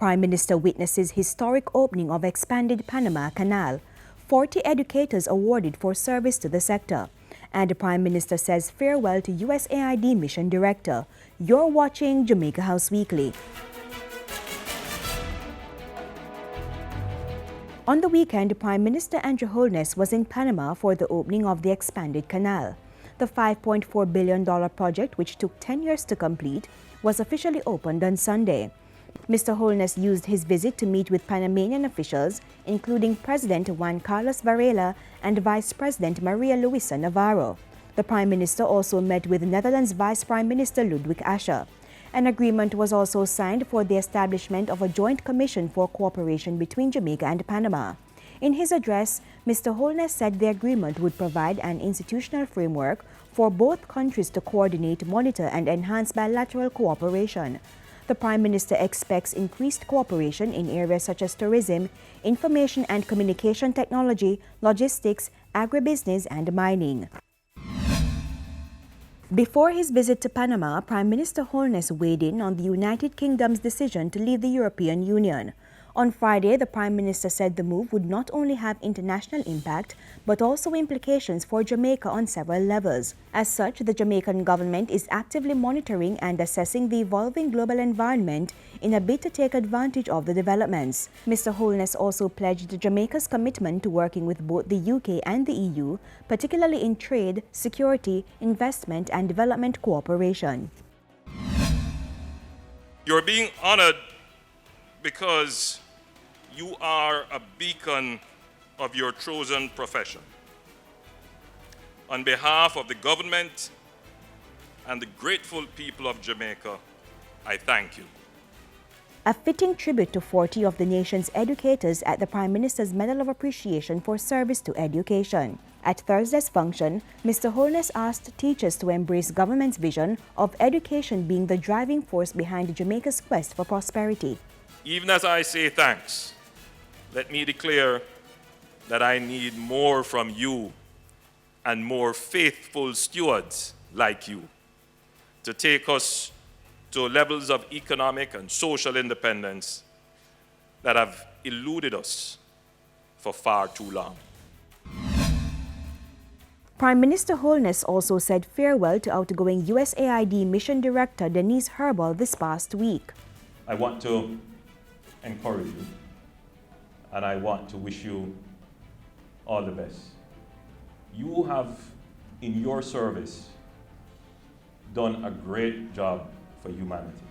Prime Minister witnesses historic opening of expanded Panama Canal. 40 educators awarded for service to the sector. And the Prime Minister says farewell to USAID Mission Director. You're watching Jamaica House Weekly. On the weekend, Prime Minister Andrew Holness was in Panama for the opening of the expanded canal. The $5.4 billion project, which took 10 years to complete, was officially opened on Sunday. Mr. Holness used his visit to meet with Panamanian officials, including President Juan Carlos Varela and Vice President Maria Luisa Navarro. The Prime Minister also met with Netherlands Vice Prime Minister Ludwig Asscher. An agreement was also signed for the establishment of a joint commission for cooperation between Jamaica and Panama. In his address, Mr. Holness said the agreement would provide an institutional framework for both countries to coordinate, monitor, and enhance bilateral cooperation. The Prime Minister expects increased cooperation in areas such as tourism, information and communication technology, logistics, agribusiness, and mining. Before his visit to Panama, Prime Minister Holness weighed in on the United Kingdom's decision to leave the European Union. On Friday, the Prime Minister said the move would not only have international impact, but also implications for Jamaica on several levels. As such, the Jamaican government is actively monitoring and assessing the evolving global environment in a bid to take advantage of the developments. Mr. Holness also pledged Jamaica's commitment to working with both the UK and the EU, particularly in trade, security, investment, and development cooperation. You're being honored because you are a beacon of your chosen profession. On behalf of the government and the grateful people of Jamaica, I thank you. A fitting tribute to 40 of the nation's educators at the Prime Minister's Medal of Appreciation for Service to Education. At Thursday's function, Mr. Holness asked teachers to embrace government's vision of education being the driving force behind Jamaica's quest for prosperity. Even as I say thanks, let me declare that I need more from you and more faithful stewards like you to take us to levels of economic and social independence that have eluded us for far too long. Prime Minister Holness also said farewell to outgoing USAID Mission Director Denise Herbal this past week. I want to encourage you, and I want to wish you all the best. You have, in your service, done a great job for humanity.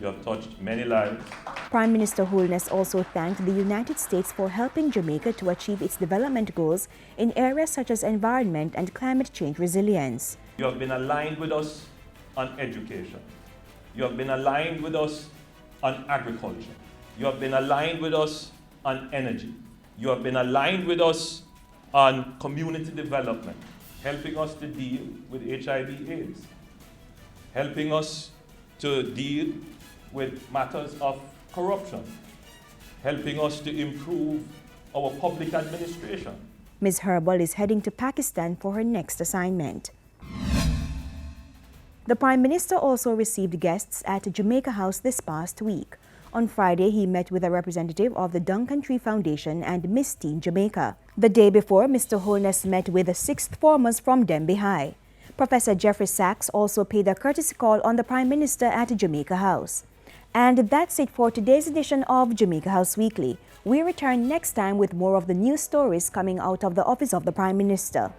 You have touched many lives. Prime Minister Holness also thanked the United States for helping Jamaica to achieve its development goals in areas such as environment and climate change resilience. You have been aligned with us on education. You have been aligned with us on agriculture. You have been aligned with us on energy. You have been aligned with us on community development, helping us to deal with HIV/AIDS, helping us to deal with matters of corruption, helping us to improve our public administration. Ms. Herbal is heading to Pakistan for her next assignment. The Prime Minister also received guests at Jamaica House this past week. On Friday, he met with a representative of the Duncan Tree Foundation and Miss Teen Jamaica. The day before, Mr. Holness met with the sixth formers from Denby High. Professor Jeffrey Sachs also paid a courtesy call on the Prime Minister at Jamaica House. And that's it for today's edition of Jamaica House Weekly. We return next time with more of the news stories coming out of the office of the Prime Minister.